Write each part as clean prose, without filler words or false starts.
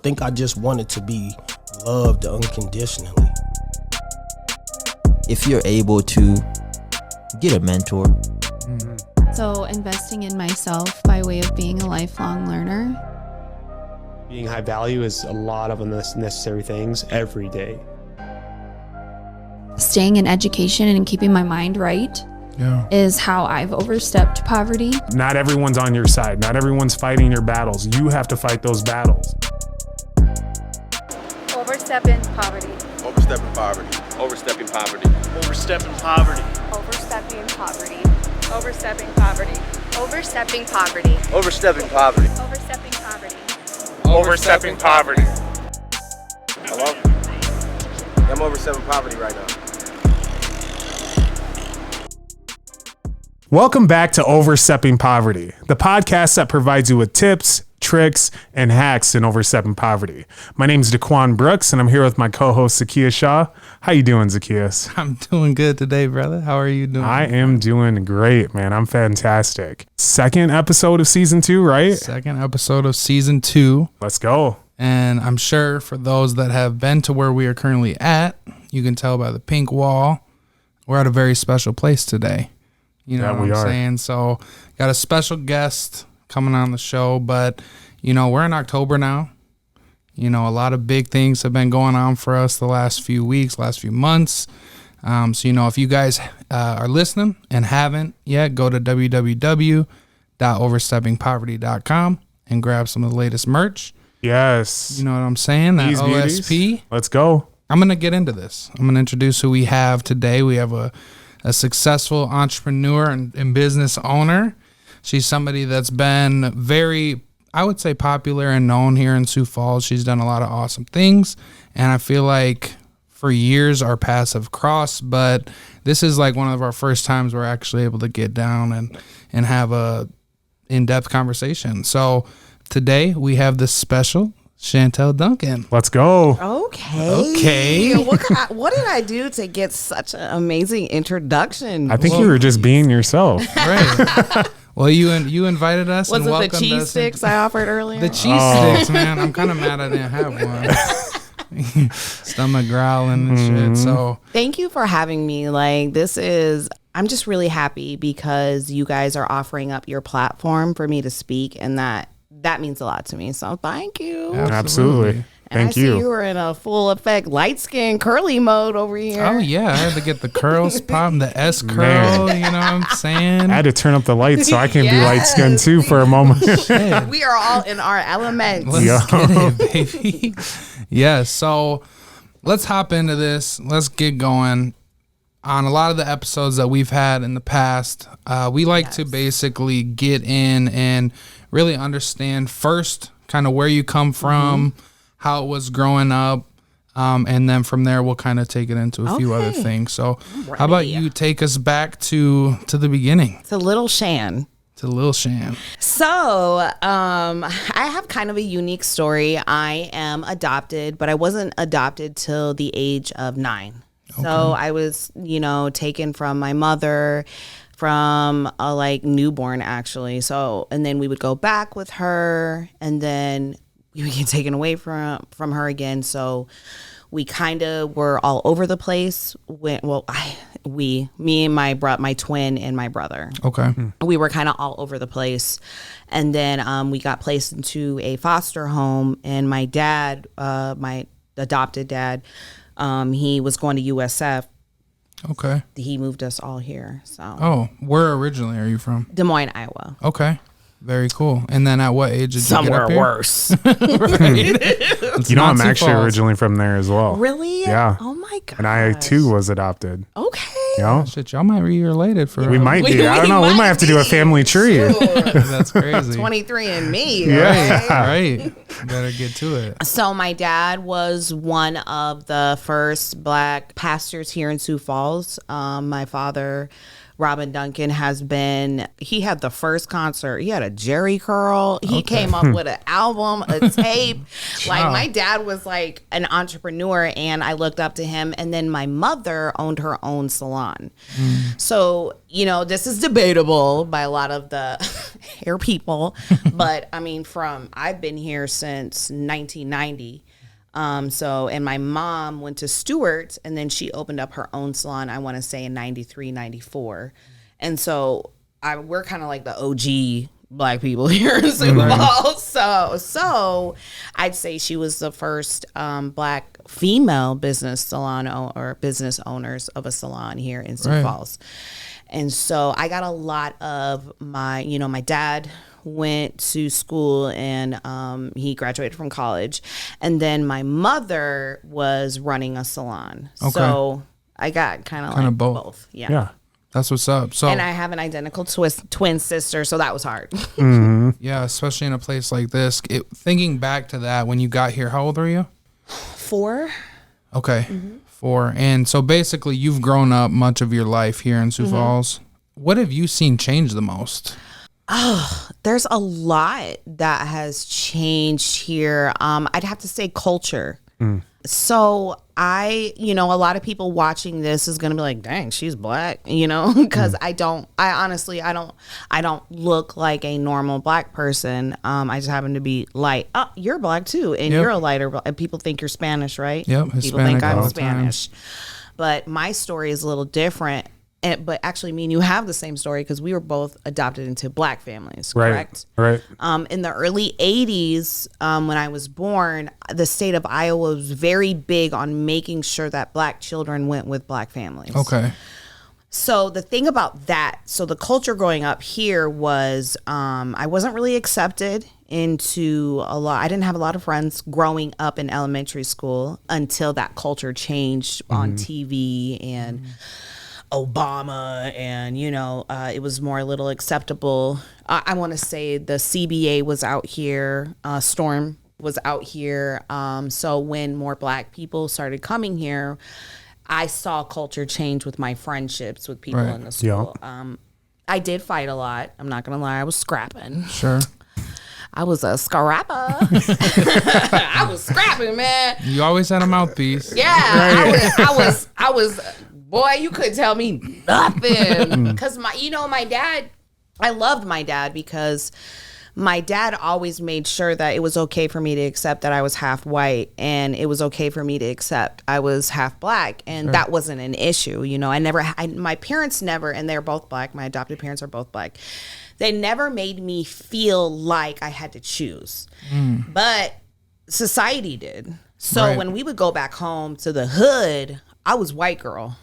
think I just wanted to be loved unconditionally. If you're able to get a mentor. So investing in myself by way of being a lifelong learner. Being high value is a lot of unnecessary things every day. Staying in education and keeping my mind right is how I've overstepped poverty. Not everyone's on your side. Not everyone's fighting your battles. You have to fight those battles. Overstepping poverty. Overstepping poverty. Overstepping poverty. Overstepping poverty. Overstepping poverty. Overstepping poverty. Overstepping poverty. Overstepping poverty. Overstepping poverty. Overstepping poverty. Hello? I'm overstepping poverty right now. Welcome back to Overstepping Poverty, the podcast that provides you with tips, tricks, and hacks in overstepping poverty. My name is Daquan Brooks, and I'm here with my co-host, Zacchaeus Shaw. How you doing, Zacchaeus? I'm doing good today, brother. How are you doing? I am doing great, man. I'm fantastic. Second episode of season 2, right? Second episode of season 2. Let's go. And I'm sure for those that have been to where we are currently at, you can tell by the pink wall, we're at a very special place today. You know what I'm saying? So got a special guest coming on the show, but you know, we're in October now. You know, a lot of big things have been going on for us the last few weeks, last few months. So, you know, if you guys are listening and haven't yet, go to www.oversteppingpoverty.com and grab some of the latest merch. Yes. You know what I'm saying? That These OSP. Beauties. Let's go. I'm going to get into this. I'm going to introduce who we have today. We have a successful entrepreneur and business owner. She's somebody that's been very, I would say, popular and known here in Sioux Falls. She's done a lot of awesome things, and I feel like for years our paths have crossed, but this is like one of our first times we're actually able to get down and have a in-depth conversation. So today we have this special Chantelle Duncan. Let's go. Okay. What did I do to get such an amazing introduction? I think you were just being yourself. Right. Well, you invited us. Was and it the cheese sticks I offered earlier? The cheese sticks, man. I'm kind of mad I didn't have one. Stomach growling and shit. So thank you for having me. I'm just really happy because you guys are offering up your platform for me to speak, and that means a lot to me. So thank you. Absolutely. And Thank you. I see you were in a full effect light skin curly mode over here. Oh yeah, I had to get the curls popping, the S curl. Man. You know what I'm saying? I had to turn up the lights so I can be light skinned too for a moment. We are all in our elements. Let's get it, baby. Yeah. So let's hop into this. Let's get going. On a lot of the episodes that we've had in the past, we like to basically get in and really understand first kind of where you come from, how it was growing up, and then from there we'll kind of take it into a few other things. So how about you take us back to the beginning? To Little Shan. So I have kind of a unique story. I am adopted, but I wasn't adopted till the age of 9. Okay. So I was, taken from my mother from a newborn actually. So, and then we would go back with her, and then we would get taken away from her again. So we kind of were all over the place. Me and my twin and my brother. Okay. We were kind of all over the place. And then we got placed into a foster home, and my dad, my adopted dad, he was going to USF. Okay. He moved us all here. So. Oh, where originally are you from? Des Moines, Iowa. Okay. Very cool. And then at what age did you get up here? Somewhere worse. Right. I'm actually originally from there as well. Really? Yeah. Oh my God. And I too was adopted. Okay. Shit, y'all might be related for. We might be. I don't know. We might have to do a family tree. That's crazy. 23 and me. Yeah. Right. Better get to it. So my dad was one of the first Black pastors here in Sioux Falls. My father Robin Duncan he had the first concert. He had a Jerry curl. He came up with an album, a tape. Like my dad was like an entrepreneur and I looked up to him. And then my mother owned her own salon. So, this is debatable by a lot of the hair people. But I mean, I've been here since 1990. And my mom went to Stewart's and then she opened up her own salon, I want to say in 93, 94. And so we're kind of like the OG Black people here in Sioux Falls. So I'd say she was the first Black female business salon or business owners of a salon here in Sioux Falls. And so I got a lot of my dad went to school and he graduated from college, and then my mother was running a salon. So I got kind of both. Yeah, that's what's up. So, and I have an identical twin sister, so that was hard. Yeah, especially in a place like this. Thinking back to that, when you got here, how old were you? 4. Okay, 4. And so basically you've grown up much of your life here in Sioux Falls. What have you seen change the most? Oh, there's a lot that has changed here. I'd have to say culture. So a lot of people watching this is going to be like, dang, she's Black, because I don't look like a normal Black person. I just happen to be light. Oh, you're Black too. And you're a lighter, and people think you're Spanish, right? Yep. People Hispanic think I'm Spanish, but my story is a little different. But actually, me and you have the same story because we were both adopted into Black families, correct? Right. In the early 80s, when I was born, the state of Iowa was very big on making sure that Black children went with Black families. Okay. So the thing about that, so the culture growing up here was I wasn't really accepted into a lot. I didn't have a lot of friends growing up in elementary school until that culture changed on TV and Obama, and it was more a little acceptable. I want to say the CBA was out here, Storm was out here. So when more Black people started coming here, I saw culture change with my friendships with people in the school. I did fight a lot. I'm not gonna lie, I was scrapping. Sure. I was a scrapper. I was scrapping, man. You always had a mouthpiece. Yeah, I was. Boy, you couldn't tell me nothing. Because my dad, I loved my dad because my dad always made sure that it was okay for me to accept that I was half white, and it was okay for me to accept I was half Black, and that wasn't an issue. My parents never, and they're both Black. My adopted parents are both Black. They never made me feel like I had to choose, but society did. So when we would go back home to the hood, I was white girl.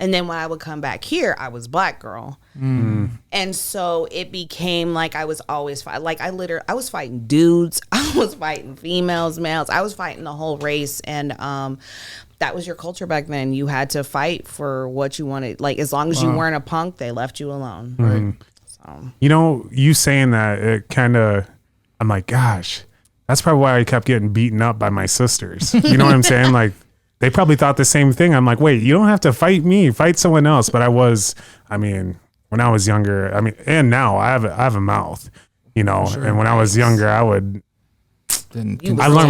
And then when I would come back here, I was Black girl. And so it became like I was always fighting. Like I was fighting dudes. I was fighting females, males. I was fighting the whole race. And that was your culture back then. You had to fight for what you wanted. Like as long as you weren't a punk, they left you alone. Right? So. You saying that, it kind of, I'm like, gosh, that's probably why I kept getting beaten up by my sisters. You know what I'm saying? Like, they probably thought the same thing. I'm like, wait, you don't have to fight me, fight someone else. But when I was younger, and now I have a mouth, and when I was younger, I learned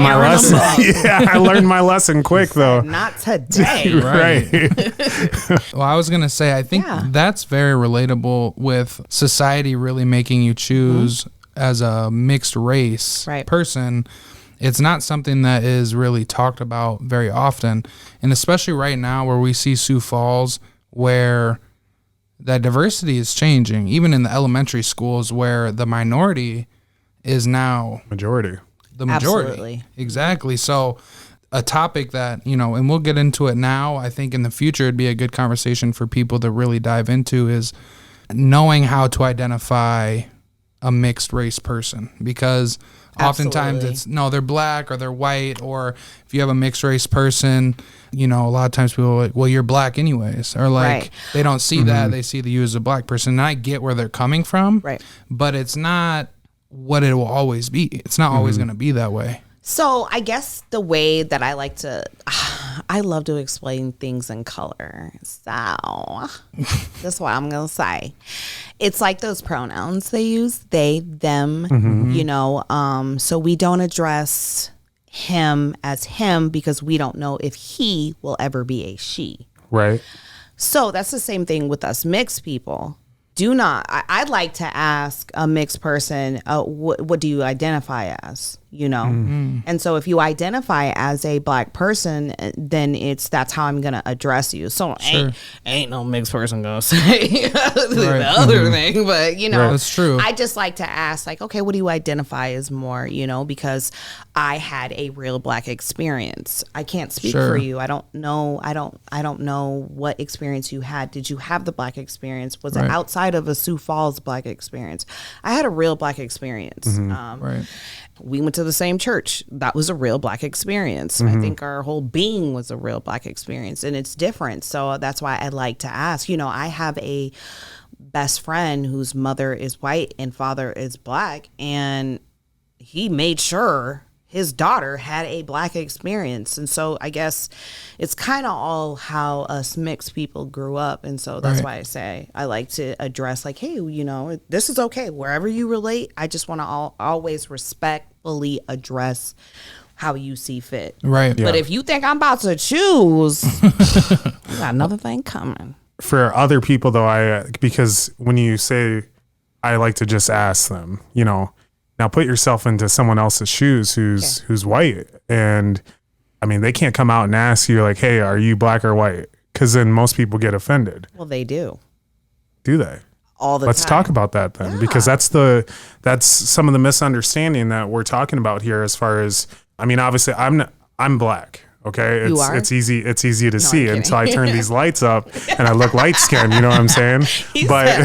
my lesson. I learned my lesson quick though. Not today. Right. Well, I was going to say, I think that's very relatable with society really making you choose as a mixed race person. It's not something that is really talked about very often. And especially right now where we see Sioux Falls, where that diversity is changing, even in the elementary schools where the minority is now majority. The majority. Absolutely. Exactly. So a topic that, and we'll get into it now, I think in the future it'd be a good conversation for people to really dive into, is knowing how to identify a mixed race person, because oftentimes it's they're Black or they're white, or if you have a mixed race person, a lot of times people are like, well, you're Black anyways, or like they don't see that, they see you as a Black person. And I get where they're coming from, but it's not what it will always be. It's not always going to be that way. So I guess the way that I like to, I love to explain things in color. So that's what I'm going to say. It's like those pronouns they use, they, them, you know. So we don't address him as him because we don't know if he will ever be a she. Right. So that's the same thing with us mixed people. I'd like to ask a mixed person, what do you identify as, you know? And so if you identify as a black person, then that's how I'm going to address you. So ain't no mixed person going to say the other thing, but you know, that's true. I just like to ask like, okay, what do you identify as more, you know, because I had a real black experience. I can't speak for you. I don't know. I don't know what experience you had. Did you have the black experience? Was it outside of a Sioux Falls black experience? I had a real black experience. We went to the same church. That was a real black experience. I think our whole being was a real black experience, and it's different. So that's why I like to ask, you know, I have a best friend whose mother is white and father is black, and he made sure his daughter had a black experience. And so I guess it's kind of all how us mixed people grew up. And so that's why I say I like to address like, hey, you know, this is okay. Wherever you relate, I just want to always respectfully address how you see fit. Right. But if you think I'm about to choose, you got another thing coming. For other people though, because when you say I like to just ask them, you know, now put yourself into someone else's shoes who's white, and I mean they can't come out and ask you like, hey, are you black or white? Because then most people get offended. Well, they do. Do they? All the Let's time. talk about that then, because that's some of the misunderstanding that we're talking about here. As far as, I mean, obviously I'm black. Okay, You are? it's easy to see I'm until I kidding. turn these lights up and I look light skinned. You know what I'm saying? He said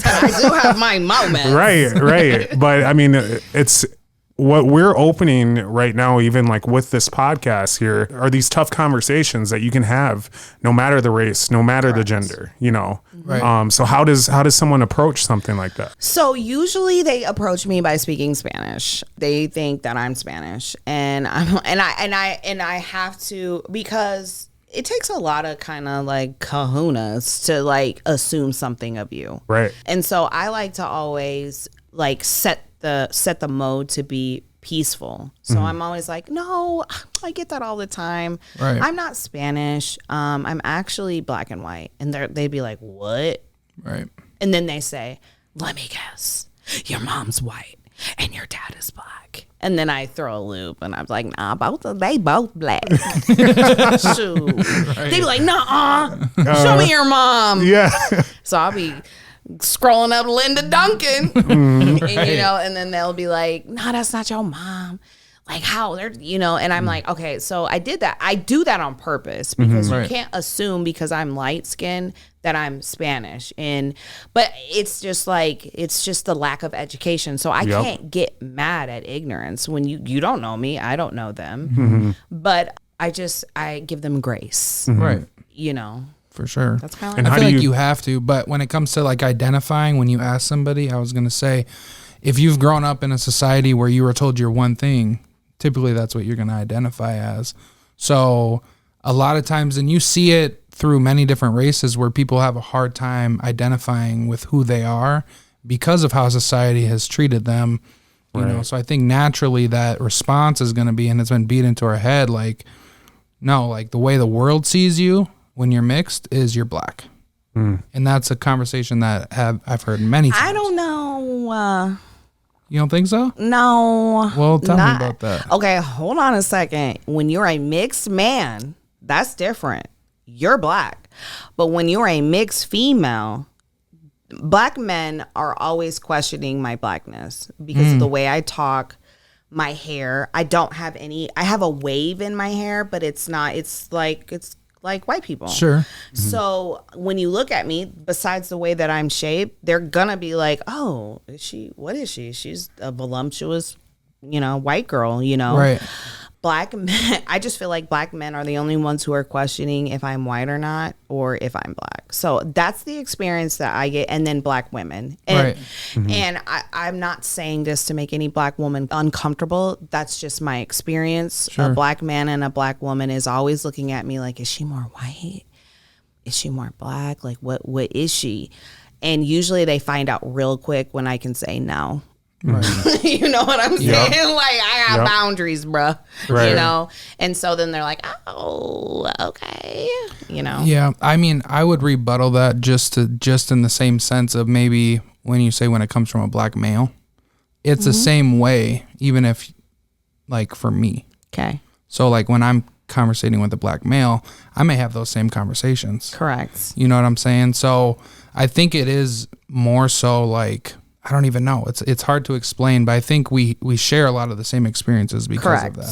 I do have my moments. Right. But I mean, it's what we're opening right now, even like with this podcast here, are these tough conversations that you can have no matter the race, no matter the gender, you know? Right. So how does someone approach something like that? So usually they approach me by speaking Spanish. They think that I'm Spanish, and I have to, because it takes a lot of kind of like kahunas to like assume something of you. Right. And so I like to always like set the mode to be peaceful. So I'm always like, no, I get that all the time. Right. I'm not Spanish. I'm actually black and white. And they'd be like, what? Right. And then they say, let me guess, your mom's white and your dad is black. And then I throw a loop and I'm like, nah, they both black. Shoot. They be like, nah, show me your mom. Yeah. So I'll be scrolling up Linda Duncan, and, you know, and then they'll be like, no, that's not your mom. Like how they're, you know, and I'm like, okay, so I did that. I do that on purpose because you can't assume because I'm light skinned that I'm Spanish. But it's just the lack of education. So I can't get mad at ignorance when you don't know me. I don't know them, but I give them grace. Right. You know. For sure. That's kind of And I how feel do like you have to, but when it comes to like identifying, when you ask somebody, I was going to say, if you've grown up in a society where you were told you're one thing, typically that's what you're going to identify as. So a lot of times, and you see it through many different races where people have a hard time identifying with who they are because of how society has treated them, you know? So I think naturally that response is going to be, and it's been beat into our head, like, no, like the way the world sees you when you're mixed is you're black. And that's a conversation that I've heard many times. I don't know. You don't think so? No. Well, tell me about that. Okay, hold on a second. When you're a mixed man, that's different. You're black. But when you're a mixed female, black men are always questioning my blackness because of the way I talk, my hair. I have a wave in my hair, but it's like white people. Sure. So when you look at me, besides the way that I'm shaped, they're gonna be like, oh, what is she? She's a voluptuous, you know, white girl, you know? Right. Black men, I just feel like black men are the only ones who are questioning if I'm white or not, or if I'm black. So that's the experience that I get. And then black women. And, and I'm not saying this to make any black woman uncomfortable. That's just my experience. A black man and a black woman is always looking at me like, is she more white? Is she more black? Like, what is she? And usually they find out real quick when I can say no. Right. You know what I'm saying? Like, I got boundaries, bruh. Right. You know? And so then they're like, oh, okay. You know? Yeah. I mean, I would rebuttal that just in the same sense of maybe when you say when it comes from a black male, it's the same way, even if, like, for me. Okay. So, like, when I'm conversating with a black male, I may have those same conversations. Correct. You know what I'm saying? So, I think it is more so like, I don't even know. It's hard to explain, but I think we share a lot of the same experiences because of that.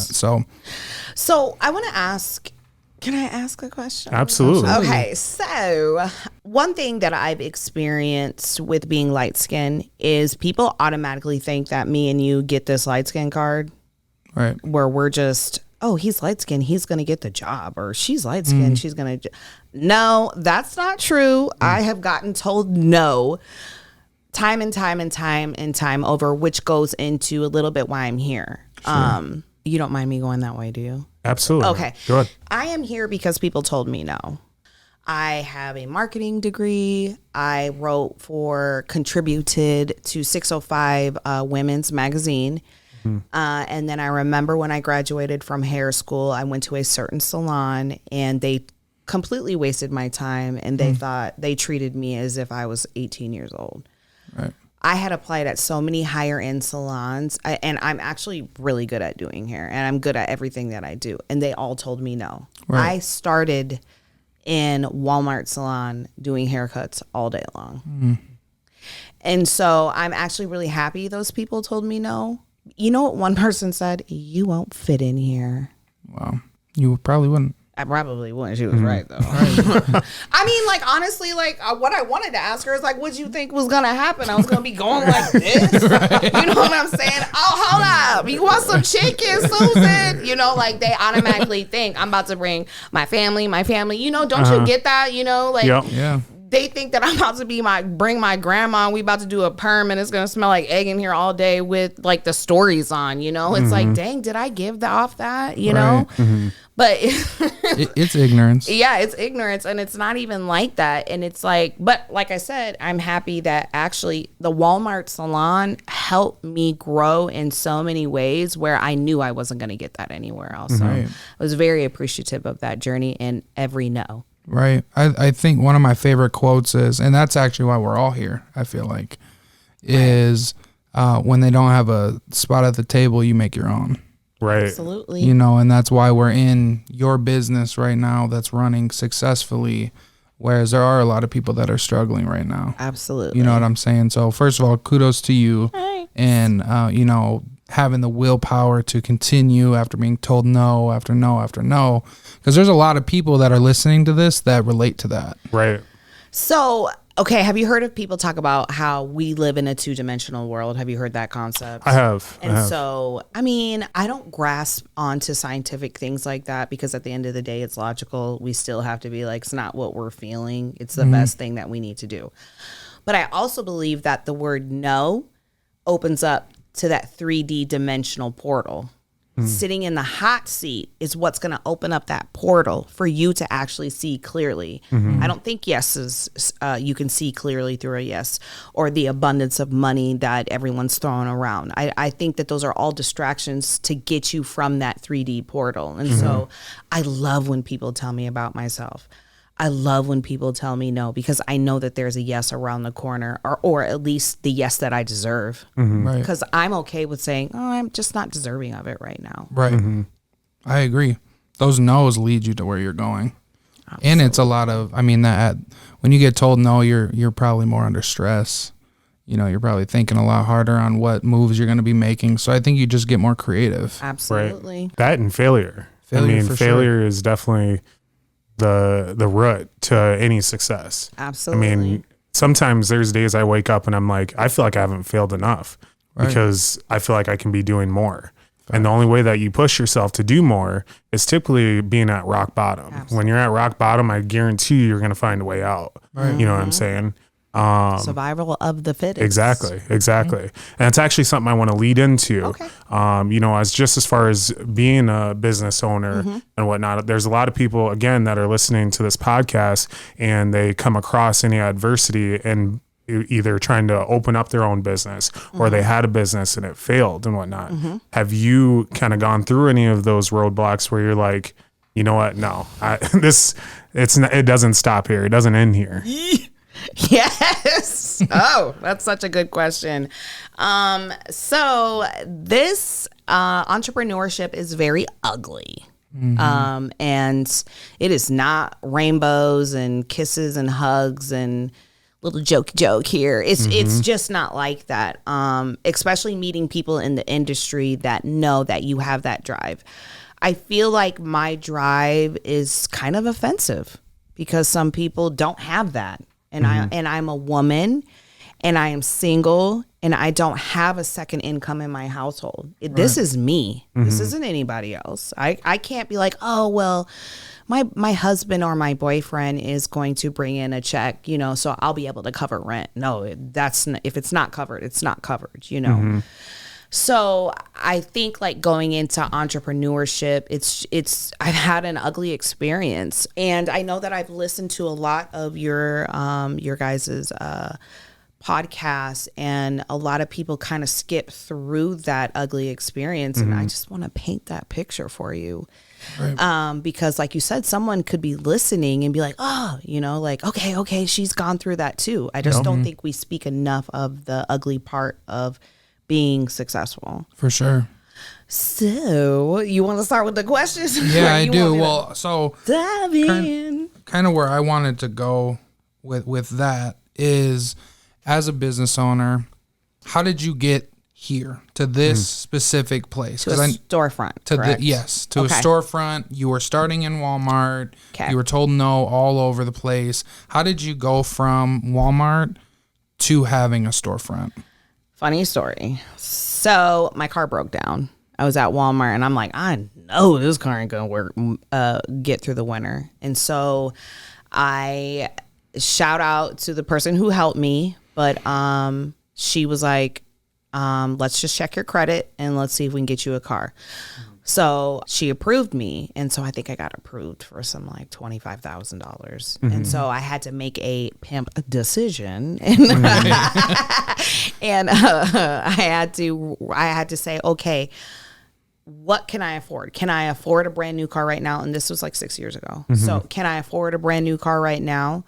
So I want to ask, can I ask a question? Absolutely. Okay, so one thing that I've experienced with being light skinned is people automatically think that me and you get this light skin card, right? Where we're just, oh, he's light skinned, he's gonna get the job, or she's light skinned, she's gonna. No, that's not true. I have gotten told no. Time and time over, which goes into a little bit why I'm here. Sure. You don't mind me going that way, do you? Absolutely. Okay. Go ahead. I am here because people told me no. I have a marketing degree. I contributed to 605 Women's Magazine. And then I remember when I graduated from hair school, I went to a certain salon and they completely wasted my time, and they treated me as if I was 18 years old. Right. I had applied at so many higher end salons, and I'm actually really good at doing hair, and I'm good at everything that I do. And they all told me no. Right. I started in Walmart salon doing haircuts all day long. And so I'm actually really happy those people told me no. You know what one person said? You won't fit in here. Wow. You probably wouldn't. I probably wouldn't. She was right, though. I mean, like, honestly, like, what I wanted to ask her is, like, what do you think was going to happen? I was going to be going like this. Right. You know what I'm saying? Oh, hold up. You want some chicken, Susan? You know, like, they automatically think I'm about to bring my family. You know, don't you get that? You know, like, yeah. They think that I'm about to bring my grandma, and we about to do a perm, and it's going to smell like egg in here all day with, like, the stories on, you know? It's like, dang, did I give off that, you know? But it's ignorance. Yeah, it's ignorance, and it's not even like that. And it's like, but like I said, I'm happy that actually the Walmart salon helped me grow in so many ways where I knew I wasn't going to get that anywhere else. So I was very appreciative of that journey and every no. Right. I think one of my favorite quotes is, and that's actually why we're all here, I feel like, is when they don't have a spot at the table, you make your own. Right. Absolutely. You know, and that's why we're in your business right now that's running successfully, whereas there are a lot of people that are struggling right now. Absolutely. You know what I'm saying? So first of all, kudos to you. Thanks. And, you know, having the willpower to continue after being told no, after no, after no. Because there's a lot of people that are listening to this that relate to that. Right. So, okay, have you heard of people talk about how we live in a two-dimensional world? Have you heard that concept? I have. So, I mean, I don't grasp onto scientific things like that because at the end of the day, it's logical. We still have to be like, it's not what we're feeling. It's the best thing that we need to do. But I also believe that the word no opens up to that 3D dimensional portal. Sitting in the hot seat is what's going to open up that portal for you to actually see clearly. I don't think yeses, you can see clearly through a yes, or the abundance of money that everyone's throwing around. I think that those are all distractions to get you from that 3D portal. And so I love when people tell me about myself. I love when people tell me no, because I know that there's a yes around the corner, or at least the yes that I deserve. Right. Because I'm okay with saying, oh, I'm just not deserving of it right now. Right. I agree. Those no's lead you to where you're going. Absolutely. And it's a lot of, I mean, that when you get told no, you're probably more under stress. You know, you're probably thinking a lot harder on what moves you're going to be making. So I think you just get more creative. Absolutely. Right. That and failure. Failure is definitely the root to any success. Absolutely. I mean, sometimes there's days I wake up and I'm like, I feel like I haven't failed enough because I feel like I can be doing more. And the only way that you push yourself to do more is typically being at rock bottom. Absolutely. When you're at rock bottom, I guarantee you're going to find a way out. Right. You know what I'm saying? Survival of the fittest. Exactly. And it's actually something I want to lead into. Okay. As far as being a business owner and whatnot, there's a lot of people, again, that are listening to this podcast and they come across any adversity and either trying to open up their own business or they had a business and it failed and whatnot. Have you kind of gone through any of those roadblocks where you're like, you know what? No, it doesn't stop here. It doesn't end here. Yes. Oh, that's such a good question. So this entrepreneurship is very ugly. And it is not rainbows and kisses and hugs and little joke here. It's just not like that. Especially meeting people in the industry that know that you have that drive. I feel like my drive is kind of offensive because some people don't have that. And I'm a woman and I am single and I don't have a second income in my household. This is me. This isn't anybody else. I can't be like, oh, well, my husband or my boyfriend is going to bring in a check, so I'll be able to cover rent. No, if it's not covered, it's not covered, So I think like going into entrepreneurship, I've had an ugly experience, and I know that I've listened to a lot of your guys's podcasts, and a lot of people kind of skip through that ugly experience, and I just want to paint that picture for you. Right. Because like you said, someone could be listening and be like, oh, like, okay, she's gone through that too. I just don't think we speak enough of the ugly part of being successful. For sure. So you want to start with the questions? Yeah, I do. Well, so dive in. Kind of where I wanted to go with that is, as a business owner, how did you get here to this specific place? To a storefront. To a storefront. You were starting in Walmart. Okay. You were told no all over the place. How did you go from Walmart to having a storefront? Funny story. So my car broke down. I was at Walmart and I'm like, I know this car ain't gonna work, get through the winter. And so I shout out to the person who helped me, but she was like, let's just check your credit and let's see if we can get you a car. So she approved me. And so I think I got approved for some like $25,000. And so I had to make a pimp decision. And, and I had to say, okay, what can I afford? Can I afford a brand new car right now? And this was like 6 years ago. So can I afford a brand new car right now?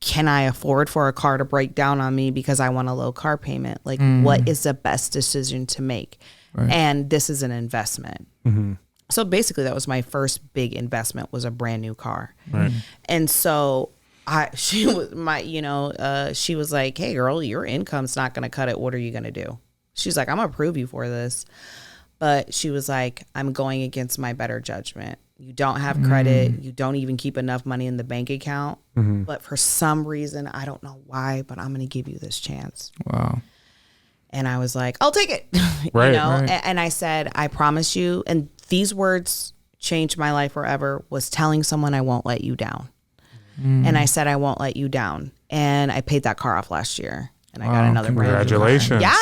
Can I afford for a car to break down on me because I want a low car payment? Like, what is the best decision to make? Right. And this is an investment. So basically that was my first big investment, was a brand new car. Right. And so she was like, hey girl, your income's not going to cut it. What are you going to do? She's like, I'm going to approve you for this. But she was like, I'm going against my better judgment. You don't have credit. You don't even keep enough money in the bank account. But for some reason, I don't know why, but I'm going to give you this chance. Wow. And I was like, I'll take it. Right, Right. And I said, I promise you. And these words changed my life forever, was telling someone I won't let you down. And I said, I won't let you down. And I paid that car off last year. And I got another brand new car. Congratulations. Yeah.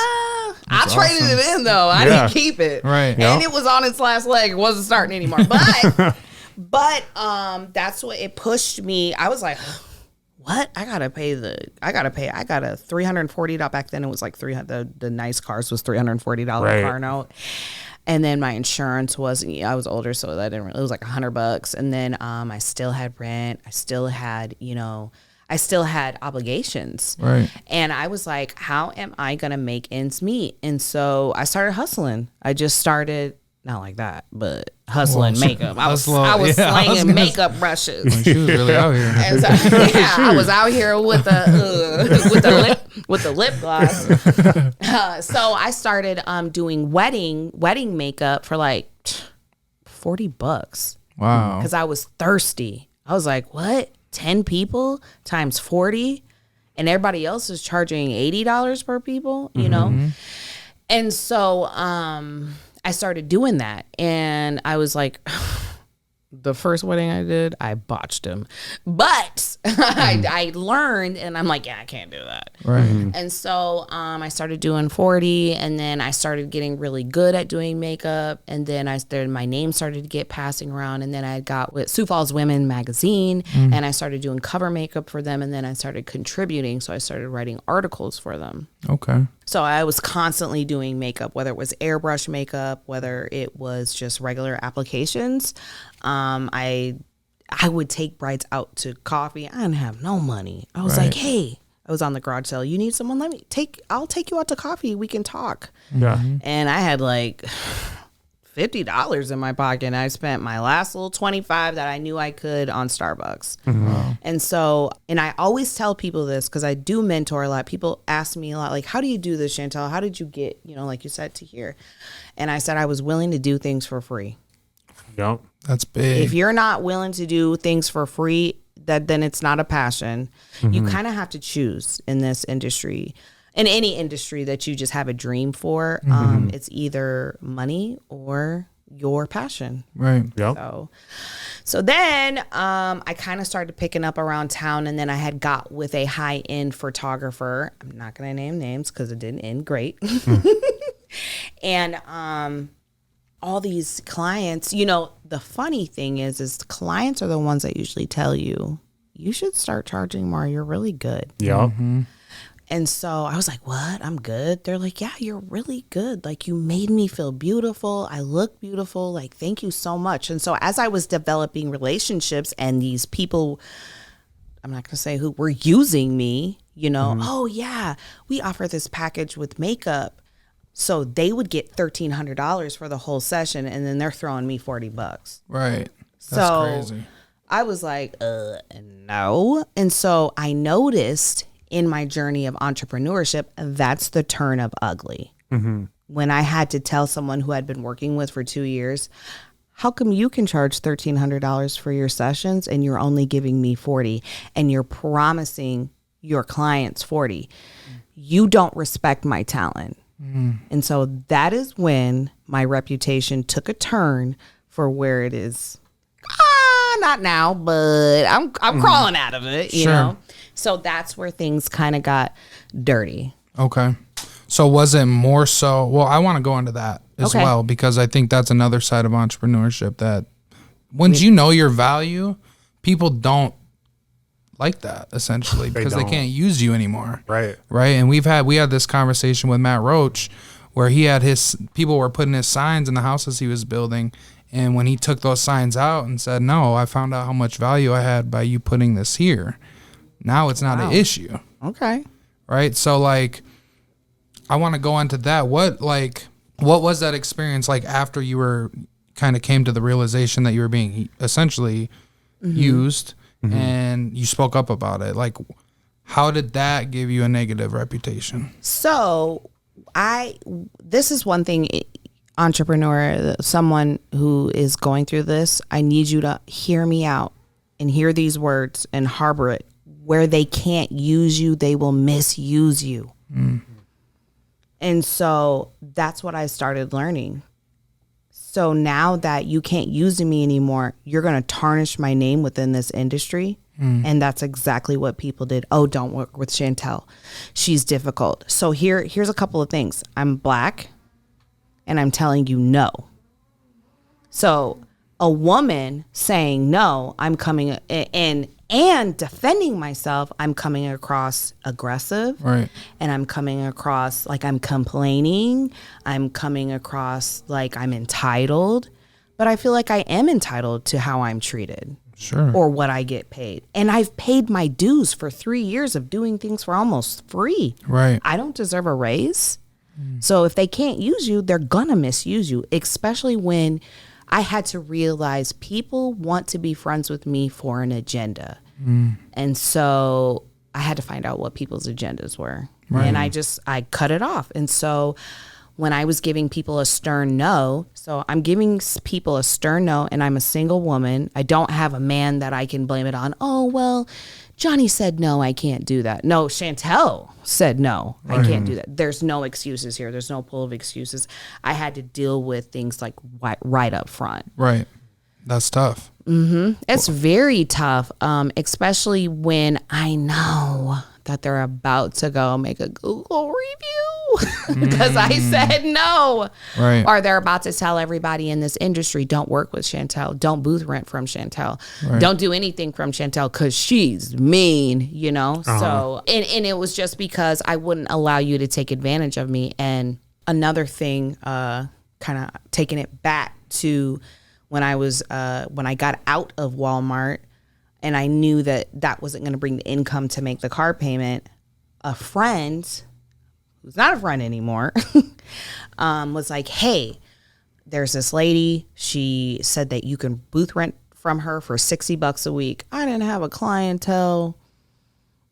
I traded it in though. I didn't keep it. Right. And it was on its last leg. It wasn't starting anymore. But that's what it pushed me. I was like, what? I got a $340 back then. It was like the nice cars was $340 car note. And then my insurance was, I was older, so that didn't really, it was like $100. And then I still had rent. I still had, I still had obligations. Right. And I was like, how am I going to make ends meet? And so I started hustling. I just started, not like that, but hustling makeup. I was slanging makeup brushes. She was really out here. And so, I was out here with the lip gloss. So I started doing wedding makeup for like $40. Wow. Because I was thirsty. I was like, what? 10 people times 40? And everybody else is charging $80 per people, you know? And so I started doing that, and I was like, the first wedding I did, I botched him, but I learned, and I'm like, yeah, I can't do that. Right. And so I started doing 40, and then I started getting really good at doing makeup, and then my name started to get passing around, and then I got with Sioux Falls Women magazine, and I started doing cover makeup for them, and then I started contributing, so I started writing articles for them. Okay. So I was constantly doing makeup, whether it was airbrush makeup, whether it was just regular applications. I would take brides out to coffee. I didn't have no money. I was like, hey, I was on the garage sale. You need someone? I'll take you out to coffee. We can talk. Yeah. And I had like $50 in my pocket, and I spent my last little 25 that I knew I could on Starbucks. And so, and I always tell people this because I do mentor a lot. People ask me a lot, like, how do you do this, Chantelle? How did you get, like you said, to here? And I said I was willing to do things for free. Yep. That's big. If you're not willing to do things for free, then it's not a passion. You kind of have to choose in this industry. In any industry that you just have a dream for, it's either money or your passion. Right. Yep. So then I kind of started picking up around town, and then I had got with a high-end photographer. I'm not going to name names because it didn't end great. And all these clients, the funny thing is the clients are the ones that usually tell you should start charging more. You're really good. Yep. And so I was like, what? I'm good. They're like, yeah, you're really good. Like, you made me feel beautiful. I look beautiful. Like, thank you so much. And so as I was developing relationships and these people, I'm not going to say who, were using me, oh yeah, we offer this package with makeup. So they would get $1,300 for the whole session, and then they're throwing me $40. Right. That's crazy. I was like, no. And so I noticed in my journey of entrepreneurship, that's the turn of ugly. When I had to tell someone who I'd been working with for 2 years, how come you can charge $1,300 for your sessions and you're only giving me $40, and you're promising your clients $40? You don't respect my talent. And so that is when my reputation took a turn for where it is. Not now, but I'm crawling out of it, you know? So that's where things kind of got dirty. Okay. So was it more so, well, I want to go into that as well, because I think that's another side of entrepreneurship that once you know your value, people don't like that essentially because they can't use you anymore. Right. And we had this conversation with Matt Roach where he had people were putting his signs in the houses he was building. And when he took those signs out and said, no, I found out how much value I had by you putting this here. Now it's not an issue. Okay. Right. So like, I want to go into that. What was that experience like after you were kind of came to the realization that you were being essentially used and you spoke up about it? Like, how did that give you a negative reputation? So this is one thing, entrepreneur, someone who is going through this, I need you to hear me out and hear these words and harbor it. Where they can't use you, they will misuse you. And so that's what I started learning. So now that you can't use me anymore, you're going to tarnish my name within this industry. And that's exactly what people did. Oh, don't work with Chantelle. She's difficult. So here's a couple of things. I'm Black, and I'm telling you no. So a woman saying no, I'm coming in and defending myself, I'm coming across aggressive. Right. And I'm coming across like I'm complaining. I'm coming across like I'm entitled. But I feel like I am entitled to how I'm treated. Sure. Or what I get paid. And I've paid my dues for 3 years of doing things for almost free. Right. I don't deserve a raise. So if they can't use you, they're going to misuse you, especially when I had to realize people want to be friends with me for an agenda. And so I had to find out what people's agendas were. Right. And I cut it off. And so when I was giving people a stern no, so I'm giving people a stern no, and I'm a single woman. I don't have a man that I can blame it on. Oh, well, Johnny said, no, I can't do that. No, Chantelle said, no, I can't do that. There's no excuses here. There's no pool of excuses. I had to deal with things like right up front. Right. That's tough. It's very tough, especially when I know that they're about to go make a Google review because I said no. Right. Or they're about to tell everybody in this industry, don't work with Chantelle. Don't booth rent from Chantelle. Right. Don't do anything from Chantelle because she's mean, you know? So, and it was just because I wouldn't allow you to take advantage of me. And another thing, kind of taking it back to when I got out of Walmart, and I knew that that wasn't going to bring the income to make the car payment, a friend, who's not a friend anymore, was like, hey, there's this lady. She said that you can booth rent from her for $60 a week. I didn't have a clientele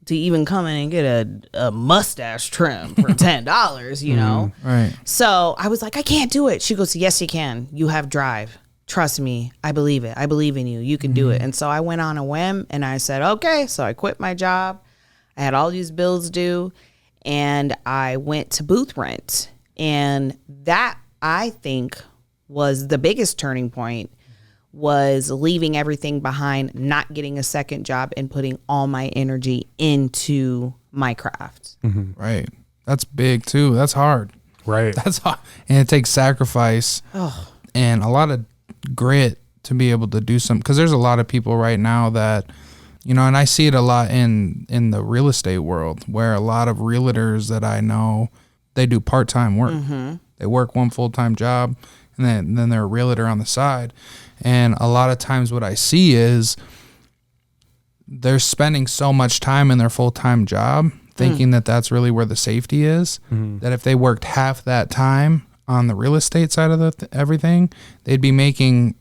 to even come in and get a mustache trim for $10, you know? Right. So I was like, I can't do it. She goes, yes, you can. You have drive. Trust me, I believe it. I believe in you. You can do it. And so I went on a whim and I said, okay. So I quit my job. I had all these bills due and I went to booth rent. And that, I think, was the biggest turning point, was leaving everything behind, not getting a second job and putting all my energy into my craft. Right. That's big too. That's hard. Right. That's hard. And it takes sacrifice and a lot of grit to be able to do something, because there's a lot of people right now that, you know, and I see it a lot in the real estate world, where a lot of realtors that I know, they do part-time work. They work one full-time job and then they're a realtor on the side. And a lot of times what I see is they're spending so much time in their full-time job thinking that that's really where the safety is, that if they worked half that time on the real estate side of everything, they'd be making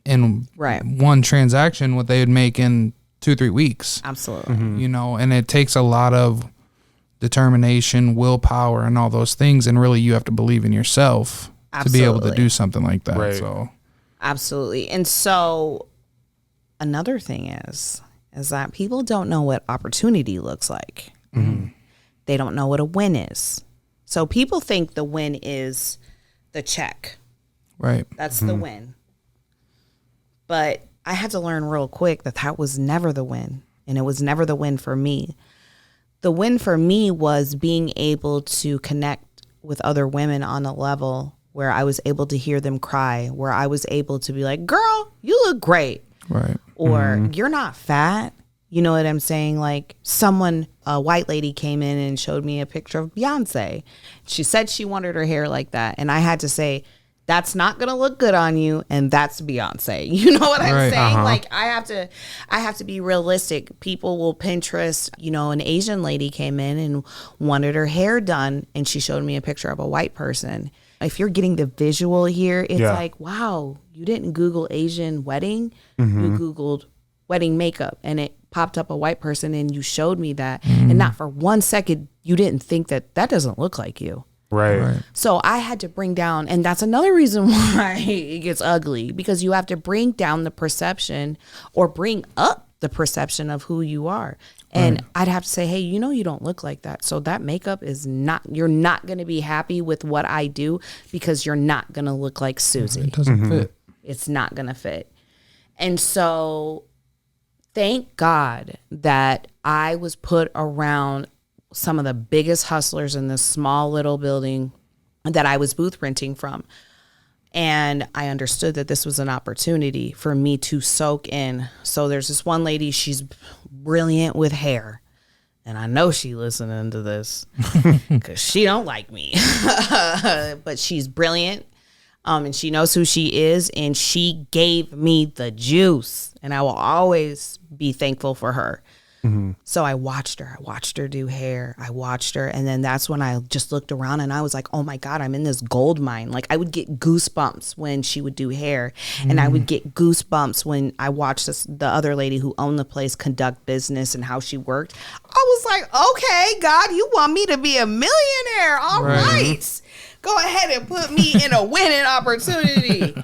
in one transaction what they would make in 2-3 weeks. Absolutely. You know, and it takes a lot of determination, willpower, and all those things. And really, you have to believe in yourself to be able to do something like that. Right. So, absolutely. And so another thing is that people don't know what opportunity looks like. They don't know what a win is. So people think the win is the check. Right. That's the win. But I had to learn real quick that was never the win. And it was never the win for me. The win for me was being able to connect with other women on a level where I was able to hear them cry, where I was able to be like, girl, you look great. Right. Or you're not fat. You know what I'm saying? Like a white lady came in and showed me a picture of Beyonce. She said she wanted her hair like that. And I had to say, that's not going to look good on you. And that's Beyonce. You know what I'm saying? Like I have to be realistic. People will Pinterest, you know, an Asian lady came in and wanted her hair done. And she showed me a picture of a white person. If you're getting the visual here, it's like, wow, you didn't Google Asian wedding. You Googled wedding makeup and it popped up a white person and you showed me that. And not for 1 second, you didn't think that doesn't look like you. Right. So I had to bring down, and that's another reason why it gets ugly, because you have to bring down the perception or bring up the perception of who you are. And I'd have to say, hey, you know, you don't look like that. So that makeup is you're not going to be happy with what I do because you're not going to look like Susie. It doesn't fit. It's not going to fit. And so thank God that I was put around some of the biggest hustlers in this small little building that I was booth renting from. And I understood that this was an opportunity for me to soak in. So there's this one lady, she's brilliant with hair. And I know she listening to this because she don't like me. But she's brilliant. And she knows who she is. And she gave me the juice. And I will always be thankful for her. So I watched her do hair. I watched her. And then that's when I just looked around and I was like, oh my God, I'm in this gold mine. Like I would get goosebumps when she would do hair. And I would get goosebumps when I watched the other lady who owned the place conduct business and how she worked. I was like, okay, God, you want me to be a millionaire. All right. Go ahead and put me in a winning opportunity.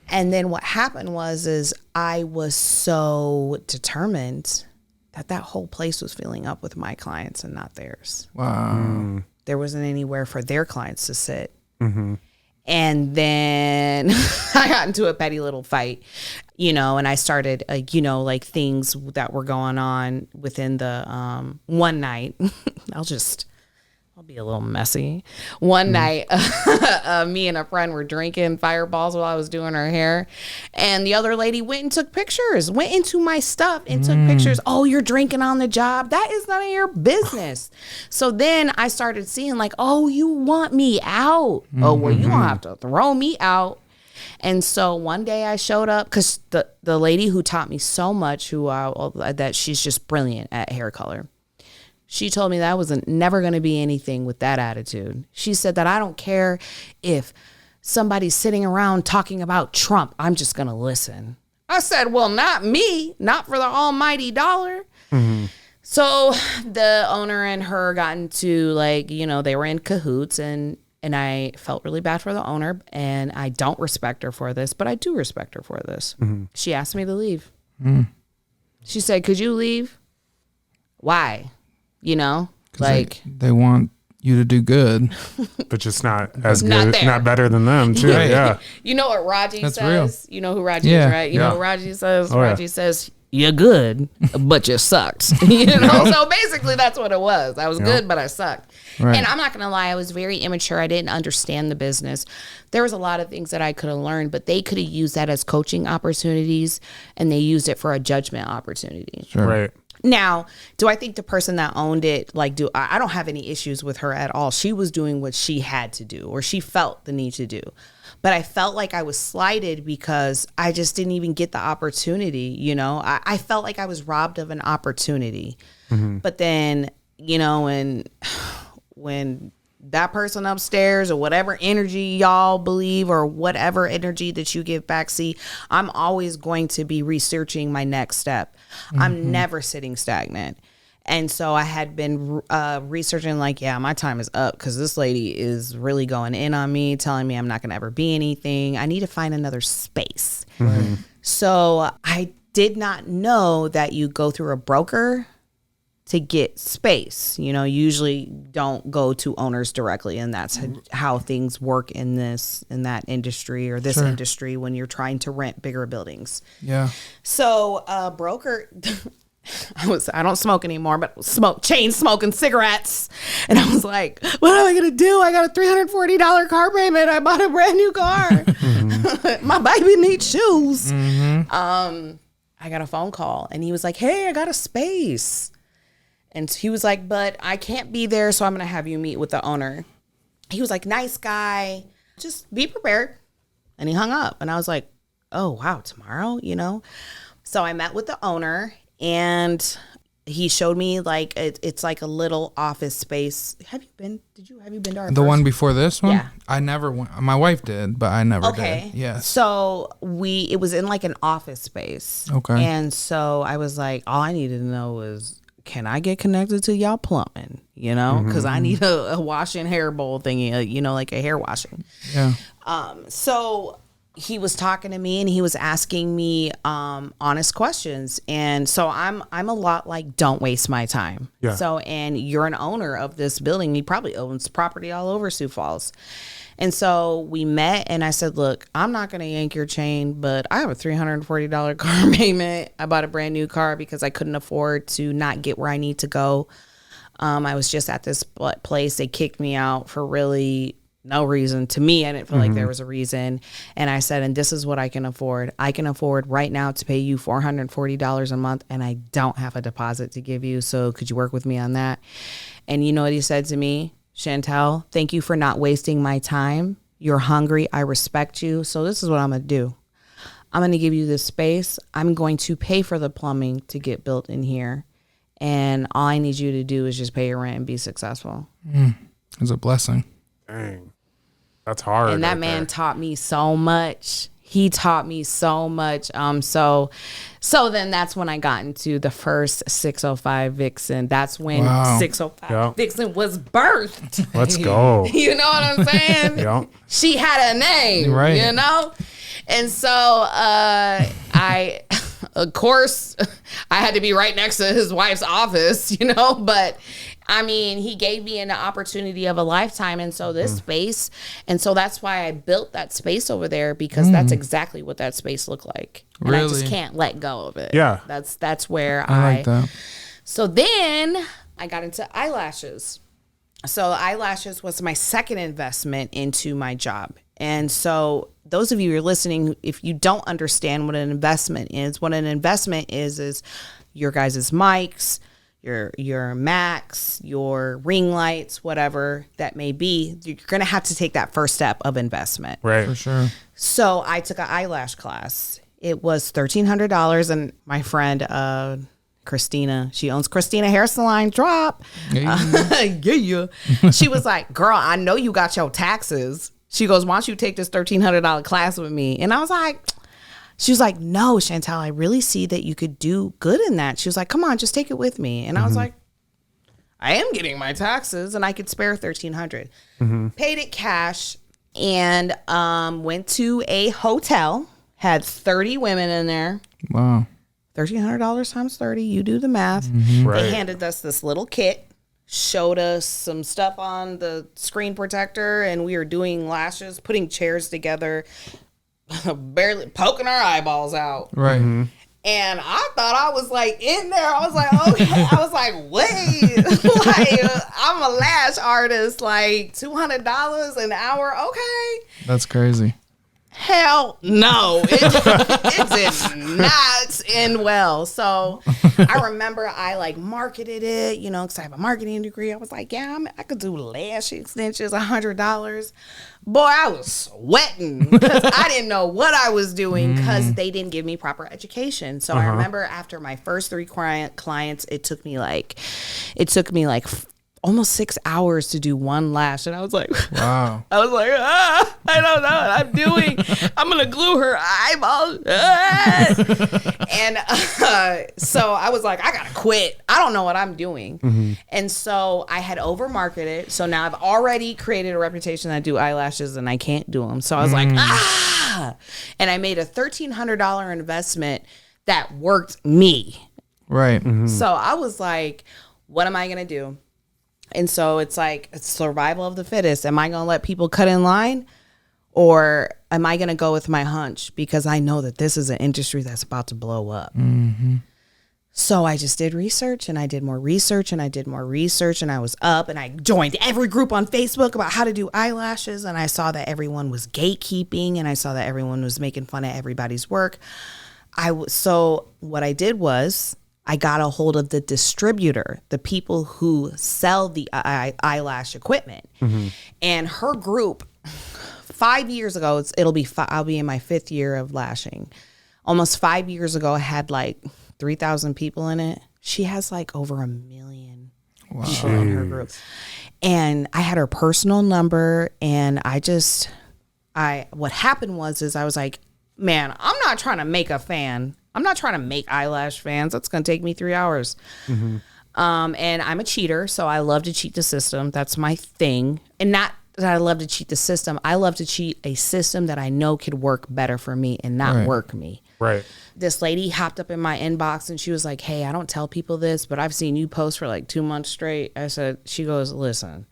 And then what happened was I was so determined that whole place was filling up with my clients and not theirs. Wow. There wasn't anywhere for their clients to sit. Mm-hmm. And then I got into a petty little fight, and I started, like things that were going on within the one night. I'll be a little messy. One night, me and a friend were drinking Fireballs while I was doing her hair. And the other lady went and took pictures, went into my stuff and took pictures. Oh, you're drinking on the job? That is none of your business. So then I started seeing like, oh, you want me out? Oh, well, you don't have to throw me out. And so one day I showed up because the lady who taught me so much, that she's just brilliant at hair color. She told me that I was never going to be anything with that attitude. She said that I don't care if somebody's sitting around talking about Trump. I'm just going to listen. I said, well, not me, not for the almighty dollar. Mm-hmm. So the owner and her got into they were in cahoots and I felt really bad for the owner and I don't respect her for this, but I do respect her for this. Mm-hmm. She asked me to leave. Mm. She said, could you leave? Why? They want you to do good, but just not as good, not better than them too. Right. Yeah. You know what Raji says? Real. You know who Raji is, right? You know what Raji says? Raji says, you're good, but you sucked. So basically that's what it was. I was good, but I sucked. Right. And I'm not going to lie, I was very immature. I didn't understand the business. There was a lot of things that I could have learned, but they could have used that as coaching opportunities and they used it for a judgment opportunity. Sure. Right. Now, do I think the person that owned it, I don't have any issues with her at all. She was doing what she had to do or she felt the need to do. But I felt like I was slighted because I just didn't even get the opportunity, I felt like I was robbed of an opportunity. Mm-hmm. But then, when that person upstairs or whatever energy y'all believe or whatever energy that you give back, I'm always going to be researching my next step. Mm-hmm. I'm never sitting stagnant. And so I had been researching my time is up because this lady is really going in on me, telling me I'm not going to ever be anything. I need to find another space. Mm-hmm. So I did not know that you go through a broker to get space. Usually don't go to owners directly, and that's how things work in that industry or this industry when you're trying to rent bigger buildings. Yeah. So broker I don't smoke anymore, but chain smoking cigarettes. And I was like, what am I going to do? I got a $340 car payment. I bought a brand new car. Mm-hmm. My baby needs shoes. Mm-hmm. I got a phone call and he was like, hey, I got a space. And he was like, but I can't be there, so I'm going to have you meet with the owner. He was like, nice guy. Just be prepared. And he hung up. And I was like, oh, wow, tomorrow, So I met with the owner, and he showed me it's like a little office space. Have you been to our The one before this one? Yeah. I never went. My wife did, but I never did. Yes. So it was in an office space. Okay. And so I was like, all I needed to know was, can I get connected to y'all plumbing? Because I need a washing hair bowl thingy, like a hair washing. Yeah. So he was talking to me and he was asking me honest questions. And so I'm a lot like, don't waste my time. Yeah. So, and you're an owner of this building. He probably owns property all over Sioux Falls. And so we met and I said, look, I'm not going to yank your chain, but I have a $340 car payment. I bought a brand new car because I couldn't afford to not get where I need to go. I was just at this place. They kicked me out for really no reason. To me, I didn't feel like there was a reason. And I said, and this is what I can afford. I can afford right now to pay you $440 a month and I don't have a deposit to give you. So could you work with me on that? And you know what he said to me? Chantelle, thank you for not wasting my time. You're hungry. I respect you. So this is what I'm going to do. I'm going to give you this space. I'm going to pay for the plumbing to get built in here. And all I need you to do is just pay your rent and be successful. It's a blessing. Dang. That's hard. And that man taught me so much. He taught me so much. So then that's when I got into the first 605 Vixen. That's when 605 Vixen was birthed. Let's go. You know what I'm saying? Yeah. She had a name, right? And so of course, I had to be right next to his wife's office, you know, but I mean, he gave me an opportunity of a lifetime. And so this space, and so that's why I built that space over there, because that's exactly what that space looked like. And I just can't let go of it. Yeah. That's where I like that. So then I got into eyelashes. So eyelashes was my second investment into my job. And so those of you who are listening, if you don't understand what an investment is your guys' mics, your Macs, your ring lights, whatever that may be, you're going to have to take that first step of investment. Right. For sure. So I took an eyelash class. It was $1,300. And my friend, Christina, she owns Christina Hair Salon, drop. Yeah. She was like, girl, I know you got your taxes. She goes, why don't you take this $1,300 class with me? And I was like, she was like, no, Chantelle, I really see that you could do good in that. She was like, come on, just take it with me. And I was like, I am getting my taxes and I could spare $1,300. Paid it cash and went to a hotel, had 30 women in there. Wow. $1,300 times 30, you do the math. Right. They handed us this little kit, showed us some stuff on the screen protector, and we were doing lashes, putting chairs together, barely poking our eyeballs out. Right. And I thought I was like in there. I was like, okay. I was like, wait, like I'm a lash artist, like $200 an hour. Okay. That's crazy. Hell no, it did not end well. So I remember I like marketed it, you know, because I have a marketing degree. I was like, yeah, I could do lash extensions, $100. Boy, I was sweating because I didn't know what I was doing because they didn't give me proper education. So I remember after my first 3 clients, it took me like almost 6 hours to do one lash. And I was like, wow. I was like, I don't know what I'm doing. I'm going to glue her eyeballs. And so I was like, I got to quit. I don't know what I'm doing. And so I had over marketed. So now I've already created a reputation that I do eyelashes and I can't do them. So I was like, and I made a $1,300 investment that worked me. Right. So I was like, what am I going to do? And so it's like, it's survival of the fittest. Am I going to let people cut in line, or am I going to go with my hunch? Because I know that this is an industry that's about to blow up. So I just did research, and I did more research, and I did more research, and I was up, and I joined every group on Facebook about how to do eyelashes. And I saw that everyone was gatekeeping, and I saw that everyone was making fun of everybody's work. So what I did was, I got a hold of the distributor, the people who sell the eyelash equipment. And her group, 5 years ago, I'll be in my 5th year of lashing. Almost 5 years ago, I had like 3,000 people in it. She has like over 1 million people in her group. And I had her personal number, and what happened was I was like, man, I'm not trying to make a fan. I'm not trying to make eyelash fans. That's going to take me 3 hours. And I'm a cheater, so I love to cheat the system. That's my thing. And not that I love to cheat the system. I love to cheat a system that I know could work better for me and not work me. Right. This lady hopped up in my inbox and she was like, hey, I don't tell people this, but I've seen you post for like 2 months straight. She goes, listen,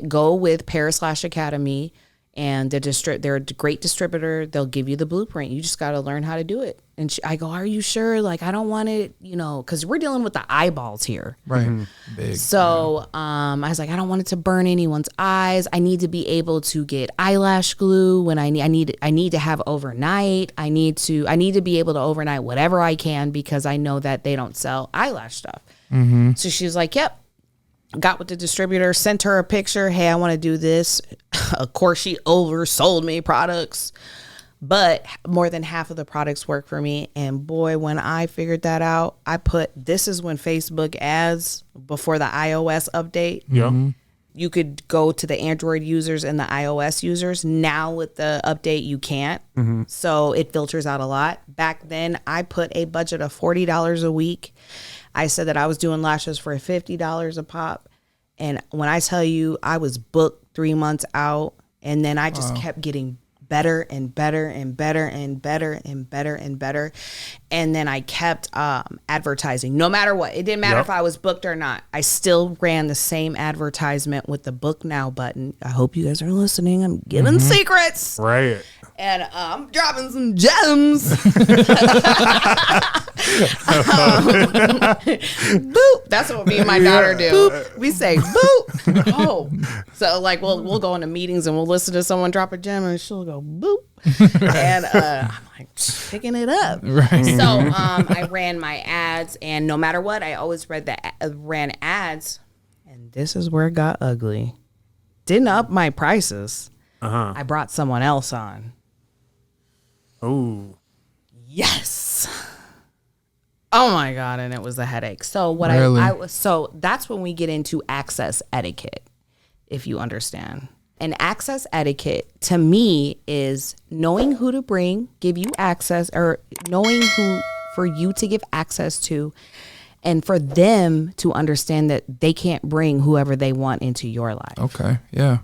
go with Paris Lash Academy, and they're a great distributor. They'll give you the blueprint. You just got to learn how to do it. And I go, are you sure? Like, I don't want it, because we're dealing with the eyeballs here. Right. Big. So I was like, I don't want it to burn anyone's eyes. I need to be able to get eyelash glue when I need to have overnight. I need to be able to overnight whatever I can, because I know that they don't sell eyelash stuff. So she was like, yep. Got with the distributor, sent her a picture. Hey, I want to do this. Of course, she oversold me products, but more than half of the products work for me. And boy, when I figured that out, this is when Facebook ads before the iOS update. Yeah. You could go to the Android users and the iOS users. Now with the update, you can't. So it filters out a lot. Back then, I put a budget of $40 a week. I said that I was doing lashes for $50 a pop. And when I tell you, I was booked 3 months out, and then I just kept getting better and better and better and better and better and better. And then I kept advertising no matter what. It didn't matter if I was booked or not. I still ran the same advertisement with the book now button. I hope you guys are listening. I'm giving secrets. Right. And I'm dropping some gems. Boop. That's what me and my daughter do. Boop. We say boop. Oh. So like we'll go into meetings and we'll listen to someone drop a gem and she'll go boop. And I'm like picking it up. Right. So I ran my ads, and no matter what, I always ran ads. And this is where it got ugly. Didn't up my prices. I brought someone else on. Oh. Yes. Oh my God. And it was a headache. So what Really? so that's when we get into access etiquette, if you understand. And access etiquette to me is knowing who to bring, give you access, or knowing who for you to give access to, and for them to understand that they can't bring whoever they want into your life. Okay. Yeah.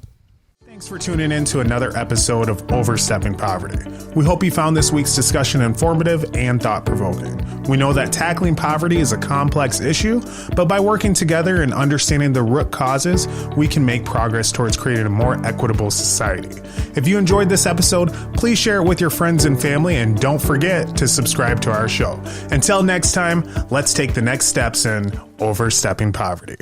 Thanks for tuning in to another episode of Overstepping Poverty. We hope you found this week's discussion informative and thought-provoking. We know that tackling poverty is a complex issue, but by working together and understanding the root causes, we can make progress towards creating a more equitable society. If you enjoyed this episode, please share it with your friends and family, and don't forget to subscribe to our show. Until next time, let's take the next steps in Overstepping Poverty.